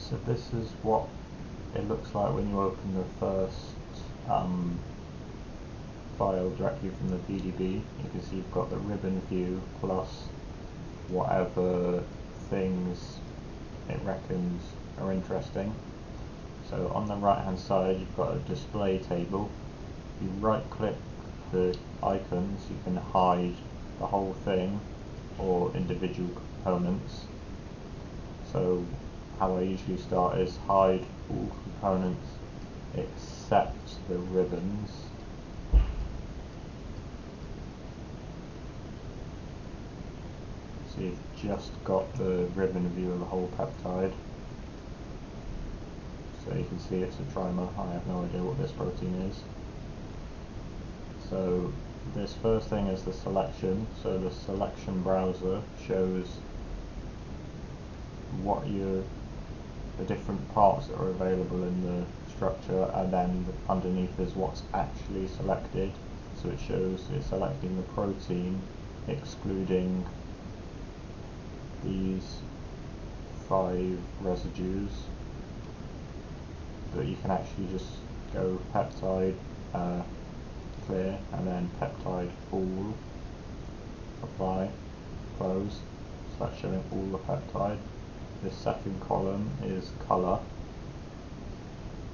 So this is what it looks like when you open the first file directly from the PDB. You can see you've got the ribbon view plus whatever things it reckons are interesting. So on the right hand side you've got a display table. If you right click the icons you can hide the whole thing or individual components. So how I usually start is hide all components except the ribbons. So you've just got the ribbon view of the whole peptide. So you can see it's a trimer. I have no idea what this protein is. So this first thing is the selection. So the selection browser shows what the different parts that are available in the structure, and then underneath is what's actually selected. So it shows it's selecting the protein excluding these 5 residues, but you can actually just go peptide clear and then peptide all, apply, close. So that's showing all the peptide. This second column is colour,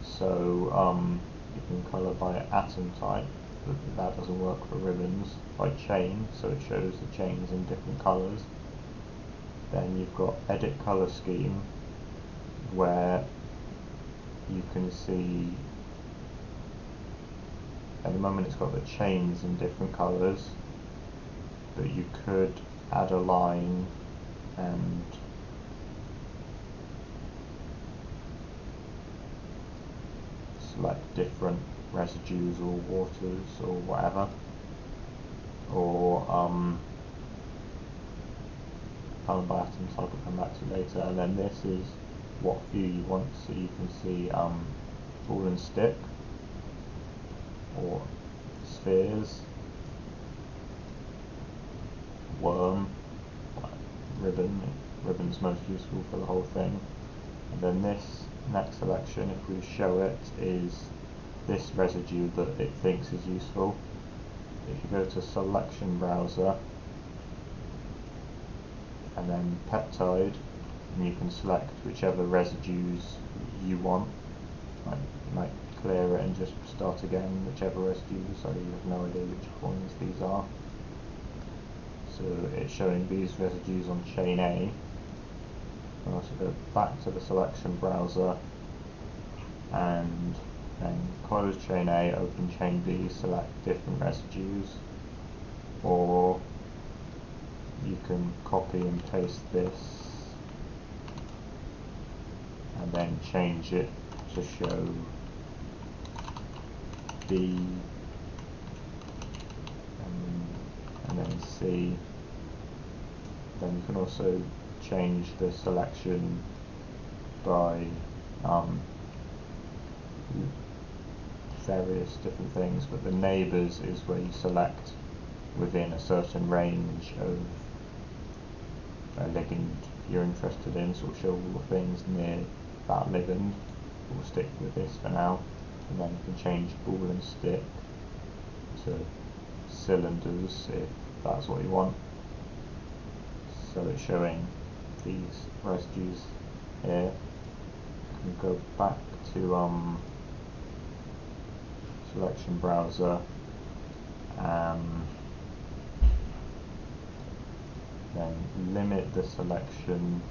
so you can colour by atom type, but that doesn't work for ribbons. By chain, so it shows the chains in different colours. Then you've got edit colour scheme, where you can see at the moment it's got the chains in different colours, but you could add a line and select different residues or waters or whatever, or colour by atom type I'll come back to later. And then this is what view you want, so you can see ball and stick or spheres, worm, ribbon's most useful for the whole thing. And then this next selection, if we show it, is this residue that it thinks is useful. If you go to selection browser and then peptide, and you can select whichever residues you want. You might clear it and just start again, whichever residues, so you have no idea which ones these are. So it's showing these residues on chain A. You can also go back to the selection browser and then close chain A, open chain B, select different residues, or you can copy and paste this and then change it to show B and then C. Then you can also change the selection by various different things, but the neighbours is where you select within a certain range of a ligand you're interested in, so it'll show all the things near that ligand. We'll stick with this for now, and then you can change ball and stick to cylinders if that's what you want. So it's showing these residues here. You can go back to selection browser and then limit the selection.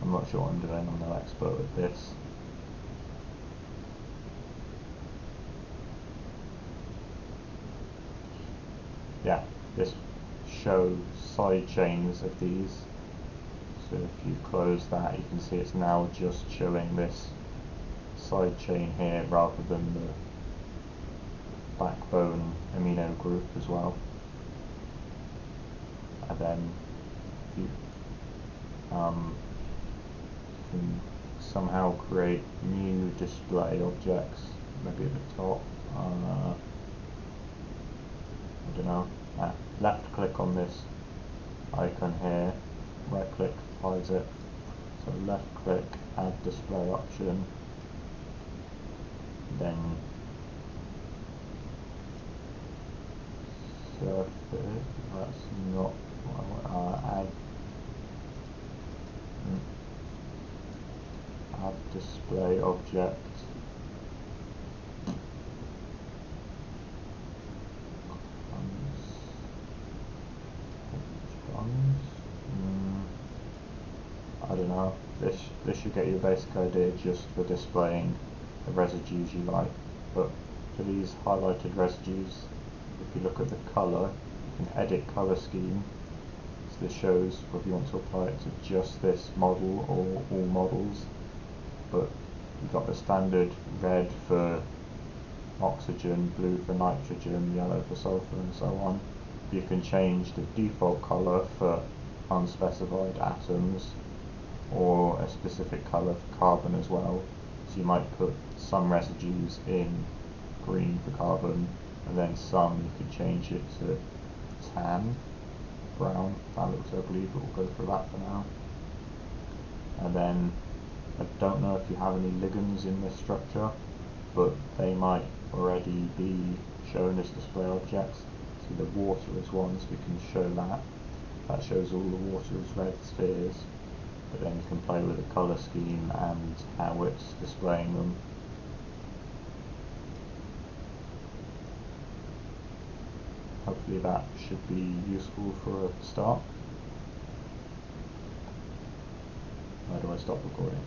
I'm not sure what I'm doing, I'm no expert with this. Yeah, this shows side chains of these. So if you close that, you can see it's now just showing this side chain here rather than the backbone amino group as well. And then if you can somehow create new display objects, maybe at the top, I don't know, left click on this icon here right click hides it. So left click, add display option, then surface, that's not what I want. Add display object. I don't know. This should get you a basic idea just for displaying the residues you like. But for these highlighted residues, if you look at the colour, you can edit colour scheme. So this shows whether you want to apply it to just this model or all models. But you've got the standard red for oxygen, blue for nitrogen, yellow for sulfur, and so on. You can change the default colour for unspecified atoms, or a specific colour for carbon as well. So you might put some residues in green for carbon, and then some you could change it to tan, brown. That looks ugly, but we'll go for that for now. And then I don't know if you have any ligands in this structure, but they might already be shown as display objects. So the water is one, so we can show that. That shows all the water as red spheres, but then you can play with the colour scheme and how it's displaying them. Hopefully that should be useful for a start. Where do I stop recording?